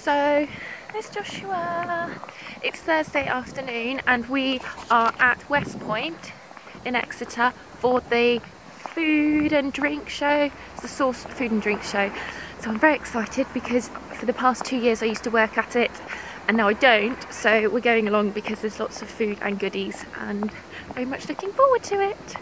So there's Joshua. It's Thursday afternoon and we are at West Point in Exeter for the food and drink show. It's the Source Food and Drink show. So I'm very excited because for the past 2 years I used to work at it and now I don't. So we're going along because there's lots of food and goodies and very much looking forward to it.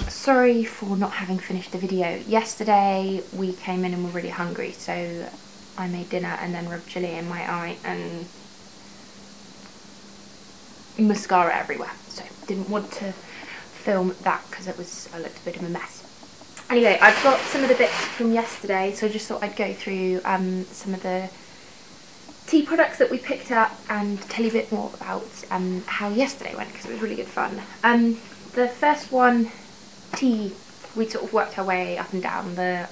Sorry for not having finished the video. Yesterday we came in and were really hungry, so I made dinner and then rubbed chilli in my eye and mascara everywhere. So didn't want to film that because I looked a bit of a mess. Anyway, I've got some of the bits from yesterday, so I just thought I'd go through some of the tea products that we picked up and tell you a bit more about how yesterday went because it was really good fun. The first one, tea, we sort of worked our way up and down the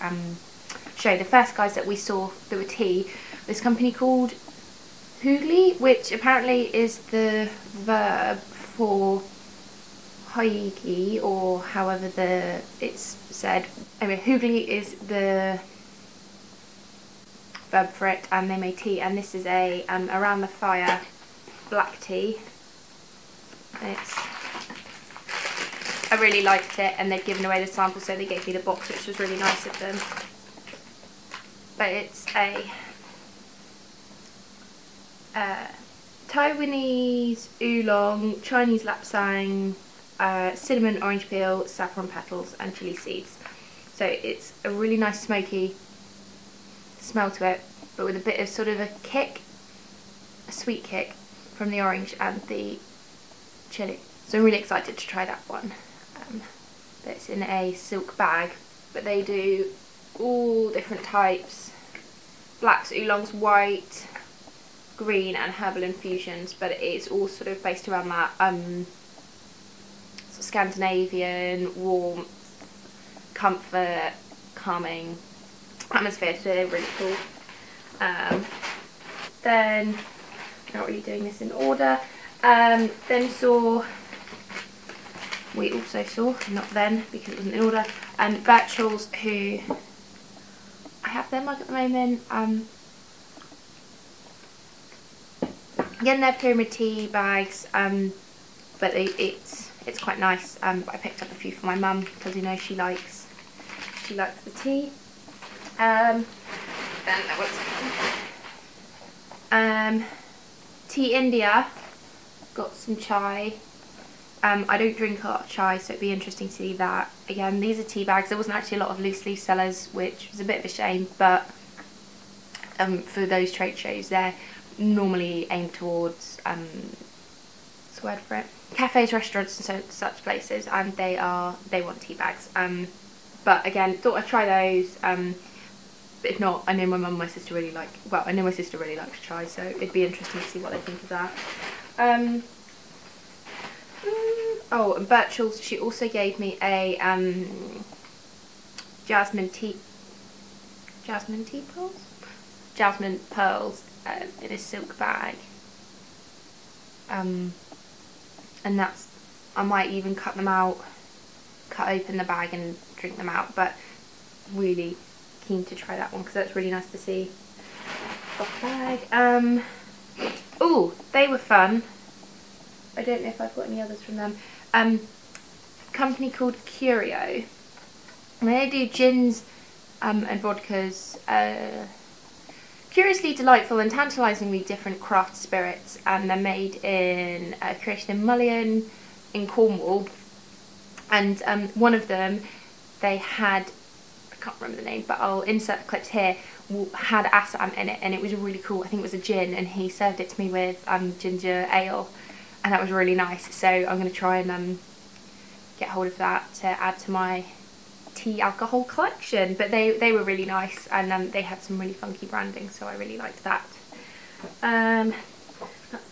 show. The first guys that we saw that were tea, this company called Hugli, which apparently is the verb for haigi, or however it's said. Anyway, Hugli is the verb for it, and they made tea, and this is a around the fire black tea. I really liked it, and they'd given away the sample, so they gave me the box, which was really nice of them. But it's a Taiwanese oolong, Chinese lapsang, cinnamon, orange peel, saffron petals and chili seeds. So it's a really nice smoky smell to it, but with a bit of sort of a kick, a sweet kick from the orange and the chili. So I'm really excited to try that one. It's in a silk bag, but they do all different types: blacks, oolongs, white, green and herbal infusions, but it is all sort of based around that Scandinavian, warmth, comfort, calming atmosphere, so they're really cool. Then, not really doing this in order, we also saw, not then because it wasn't in order, Birchall's, who I have their mug at the moment. Again, they're pyramid tea bags, but it's quite nice. I picked up a few for my mum because you know she likes the tea. Then there was Tea India, got some chai. I don't drink a lot of chai, so it'd be interesting to see that. Again, these are tea bags. There wasn't actually a lot of loose leaf sellers, which was a bit of a shame, but for those trade shows, they're normally aimed towards, what's the word for it? Cafes, restaurants and such places, and they want tea bags. But again, thought I'd try those. But if not, I know my mum and my sister really like, well, I know my sister really likes chai, so it'd be interesting to see what they think of that. Oh, and Birchall's, she also gave me a jasmine pearls in a silk bag, and that's, I might even cut open the bag and drink them out, but really keen to try that one because that's really nice to see. Bag. Oh, they were fun. I don't know if I've got any others from them. Company called Curio. And they do gins and vodkas. curiously delightful and tantalisingly different craft spirits, and they're made in a creation in Mullion in Cornwall. And one of them, they had, I can't remember the name, but I'll insert the clips here, had Assam in it, and it was really cool. I think it was a gin, and he served it to me with ginger ale, and that was really nice. So I'm going to try and get hold of that to add to my tea alcohol collection. But they were really nice, and they had some really funky branding, so I really liked that. That's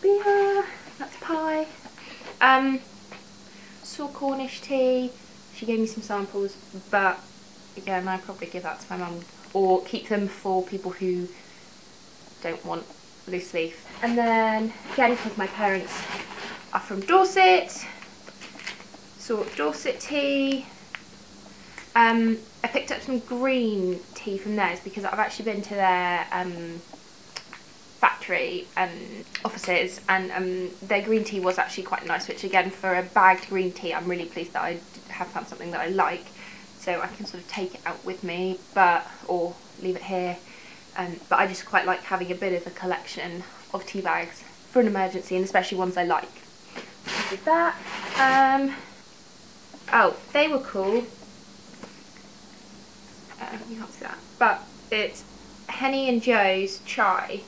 beer, that's pie. Saw Cornish tea. She gave me some samples, but again, I'd probably give that to my mum, or keep them for people who don't want loose leaf. And then again, because my parents are from Dorset, saw Dorset tea. I picked up some green tea from theirs because I've actually been to their factory offices, and their green tea was actually quite nice, which again, for a bagged green tea, I'm really pleased that I have found something that I like, so I can sort of take it out with me, or leave it here. But I just quite like having a bit of a collection of tea bags for an emergency, and especially ones I like. So I did that. Oh, they were cool. You can't see that, but it's Henny and Joe's chai.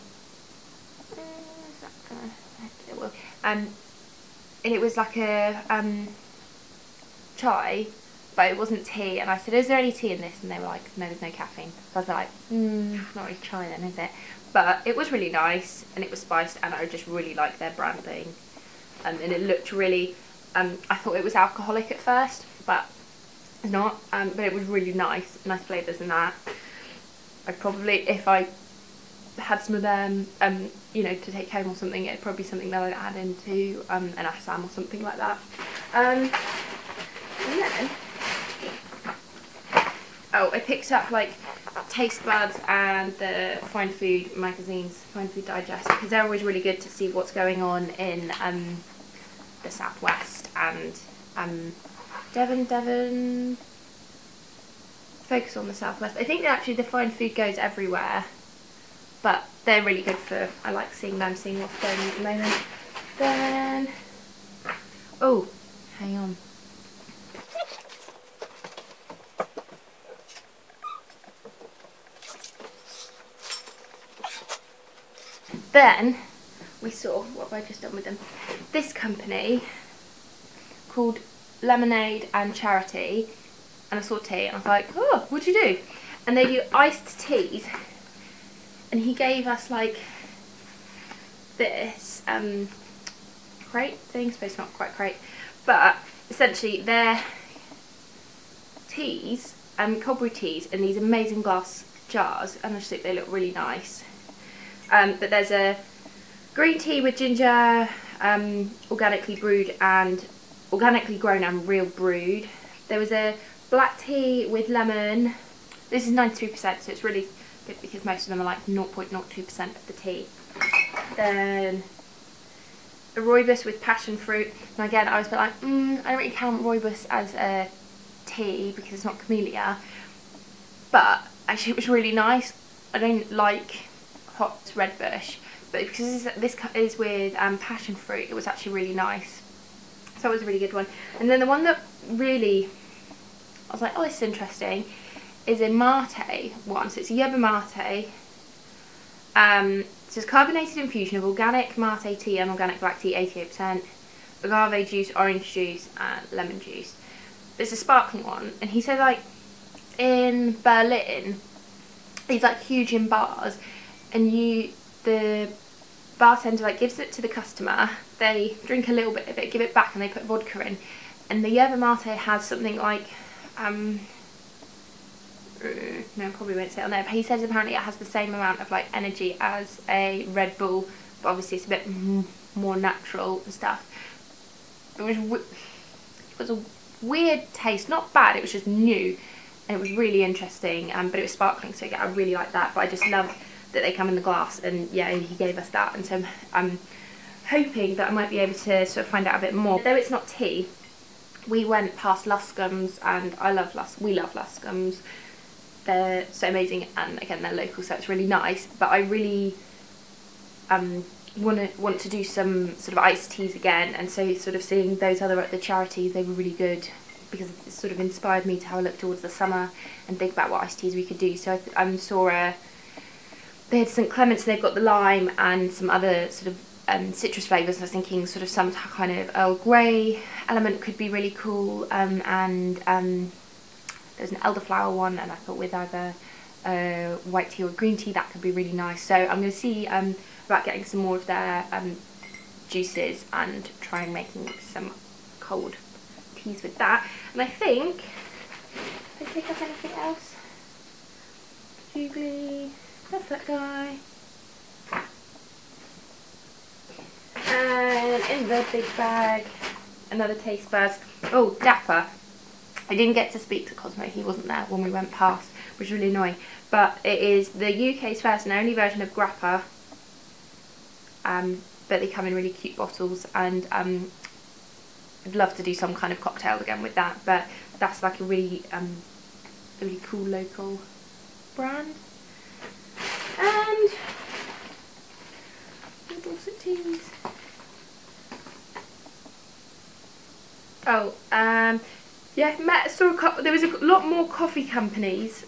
And it was like a chai, but it wasn't tea. And I said, "Is there any tea in this?" And they were like, "No, there's no caffeine." So I was like, "Not really chai then, is it?" But it was really nice, and it was spiced, and I just really liked their branding. And it looked really. I thought it was alcoholic at first, but it's not. But it was really nice flavours in that. I'd probably, if I had some of them, you know, to take home or something, it'd probably be something that I'd add into an Assam or something like that. And then, oh, I picked up like Taste Buds and the Fine Food magazines, Fine Food Digest, because they're always really good to see what's going on in the southwest and Devon. Focus on the southwest. I think that actually the Fine Food goes everywhere, but they're really good for, I like seeing them, seeing what's going on at the moment. Then, oh, hang on. Then we saw, what have I just done with them? This company called Lemonade and Charity, and I saw tea and I was like, oh, what'd you do? And they do iced teas, and he gave us like this crate thing, suppose not quite crate, but essentially they're teas, cold brew teas, in these amazing glass jars, and I just think they look really nice. But there's a green tea with ginger, organically brewed and organically grown and real brewed. There was a black tea with lemon. This is 93%, so it's really good because most of them are like 0.02% of the tea. Then a rooibos with passion fruit. And again, I was a bit like, I don't really count rooibos as a tea because it's not camellia. But actually it was really nice. I don't like hot red bush, but because this is with passion fruit, it was actually really nice. So it was a really good one. And then the one that really, I was like, oh, this is interesting, is a mate one. So it's a yerba mate. So it's carbonated infusion of organic mate tea and organic black tea, 88%, agave juice, orange juice, and lemon juice. It's a sparkling one, and he said like in Berlin, these like huge in bars, and the bartender like gives it to the customer, they drink a little bit of it, give it back, and they put vodka in. And the yerba mate has something like no, I probably won't say it on there, but he says apparently it has the same amount of like energy as a Red Bull, but obviously it's a bit more natural and stuff. It was a weird taste, not bad, it was just new, and it was really interesting, but it was sparkling, so yeah, I really like that. But I just love that they come in the glass, and yeah, he gave us that, and so I'm hoping that I might be able to sort of find out a bit more. Though it's not tea, we went past Luscombe's, and we love Luscombe's, they're so amazing, and again they're local, so it's really nice. But I really want to do some sort of iced teas again, and so sort of seeing those other at the charities, they were really good because it sort of inspired me to have a look towards the summer and think about what iced teas we could do. So I saw they had St Clement's, and they've got the lime and some other sort of citrus flavours. I was thinking sort of some kind of Earl Grey element could be really cool, and there's an elderflower one, and I thought with either white tea or green tea that could be really nice. So I'm going to see about getting some more of their juices and trying making some cold teas with that. And I think of anything else. Googly, that's that guy. And in the big bag, another taste buds. Oh, Dapper. I didn't get to speak to Cosmo, he wasn't there when we went past, which was really annoying. But it is the UK's first and only version of Grappa. But they come in really cute bottles, and I'd love to do some kind of cocktail again with that, but that's like a really cool local brand. And Dorset teas. Oh, yeah, there was a lot more coffee companies,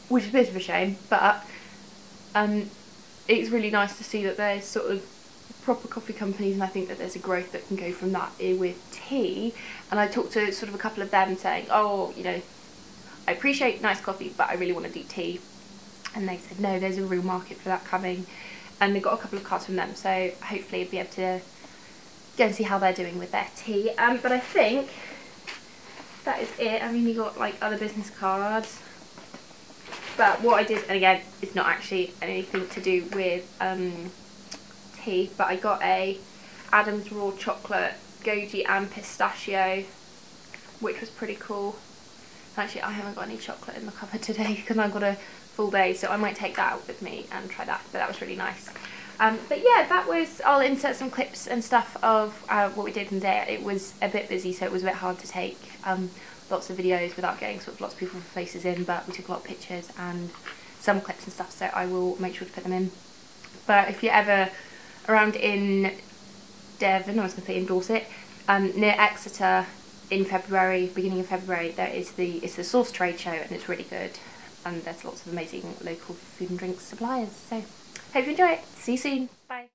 which is a bit of a shame, but it's really nice to see that there's sort of proper coffee companies, and I think that there's a growth that can go from that with tea. And I talked to sort of a couple of them saying, oh, you know, I appreciate nice coffee, but I really want to do tea. And they said, no, there's a real market for that coming. And they got a couple of cards from them, so hopefully I'll be able to go and see how they're doing with their tea. But I think that is it. I mean, you got like other business cards. But what I did, and again, it's not actually anything to do with tea, but I got a Adam's Raw Chocolate, Goji and Pistachio, which was pretty cool. Actually, I haven't got any chocolate in the cupboard today because I've got a full day, so I might take that out with me and try that, but that was really nice. But yeah, that was, I'll insert some clips and stuff of what we did in the day. It was a bit busy, so it was a bit hard to take lots of videos without getting sort of lots of people's faces in, but we took a lot of pictures and some clips and stuff, so I will make sure to put them in. But if you're ever around in Devon, I was going to say in Dorset, near Exeter in February, beginning of February, it's the Source Trade Show, and it's really good, and there's lots of amazing local food and drink suppliers. So hope you enjoy it. See you soon. Bye.